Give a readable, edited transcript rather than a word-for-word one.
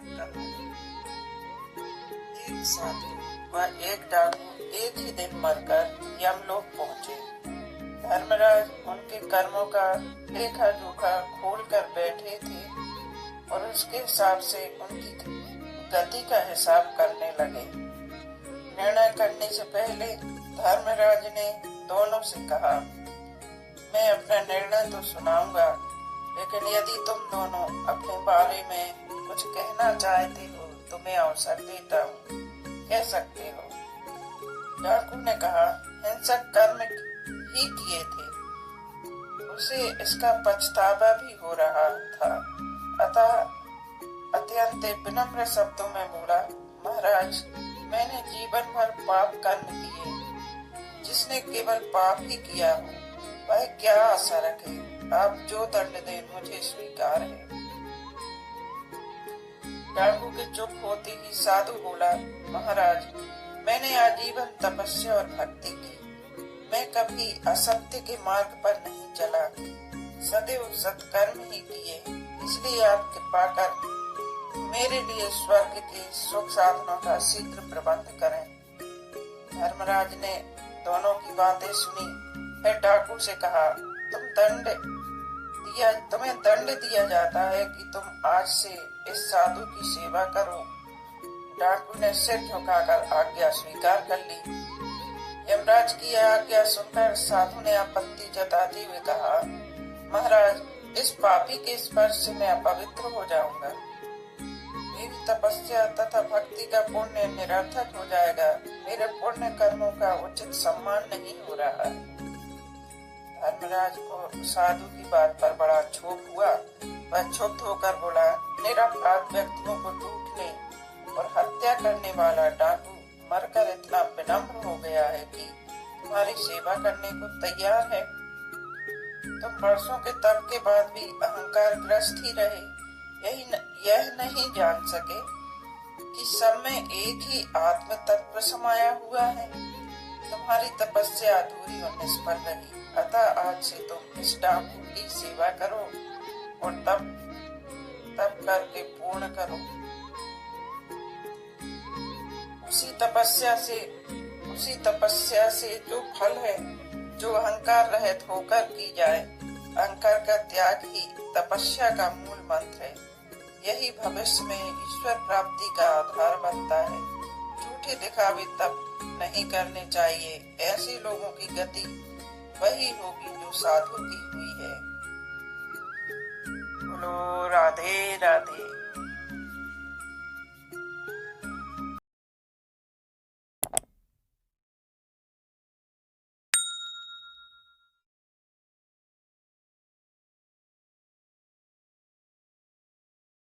कहानी। एक साधु व एक डाकू एक ही दिन मरकर यमलोक पहुँचे। धर्मराज उनके कर्मों का लेखा जोखा खोल कर बैठे थे और उसके हिसाब से उनकी गति का हिसाब करने लगे। निर्णय करने से पहले धर्मराज ने दोनों से कहा, मैं अपना निर्णय तो सुनाऊंगा, लेकिन यदि तुम दोनों अपने बारे में कुछ कहना चाहते हो तो मैं अवसर देता हूँ, कह सकते हो। डाकू ने कहा, हिंसक कर्म ही किए थे, उसे इसका पछतावा भी हो रहा था, अतः अत्यंत विनम्र शब्दों में बोला, महाराज, मैंने जीवन भर पाप कर्म किए। जिसने केवल पाप ही किया हो वह क्या आशा रखे, आप जो दंड दें मुझे स्वीकार है। डाकू के चुप होते ही साधु बोला, महाराज, मैंने आजीवन तपस्या और भक्ति की, मैं कभी असत्य के मार्ग पर नहीं चला, सदैव सत्कर्म ही किए, इसलिए आप कृपा कर मेरे लिए स्वर्ग के सुख साधनों का शीघ्र प्रबंध करें। धर्मराज ने दोनों की बातें सुनी, फिर डाकू से कहा, तुम्हें दंड दिया जाता है कि तुम आज से इस साधु की सेवा करो। डाकू ने सिर झुकाकर आज्ञा स्वीकार कर ली। यमराज की आज्ञा सुनकर साधु ने आपत्ति जताते हुए कहा, महाराज, इस पापी के स्पर्श से मैं अपवित्र हो जाऊंगा, मेरी तपस्या तथा भक्ति का पुण्य निरर्थक हो जाएगा, मेरे पुण्य कर्मों का उचित सम्मान नहीं हो रहा है। धर्मराज को साधु की बात पर बड़ा क्षोभ हुआ। वह क्षुब्ध होकर बोला, निरपराध व्यक्तियों को लूटने और हत्या करने वाला डाकू मरकर इतना विनम्र हो गया है कि तुम्हारी सेवा करने को तैयार है। तुम वर्षों के तप के बाद भी अहंकार ग्रस्त ही रहे, यह नहीं जान सके कि सब में एक ही आत्म तत्व समाया हुआ है। तुम्हारी तपस्या अधूरी और निष्फल रही, अतः आज से तुम इस डाकू की सेवा करो और तप करके पूर्ण करो। उसी तपस्या से जो फल है, जो अहंकार रहित होकर की जाए। अहंकार का त्याग ही तपस्या का मूल मंत्र है। यही भविष्य में ईश्वर प्राप्ति का आधार बनता है। झूठे दिखावे तप नहीं करने चाहिए। ऐसे लोगों की गति वही होगी जो साधु की हुई है। बोलो राधे राधे।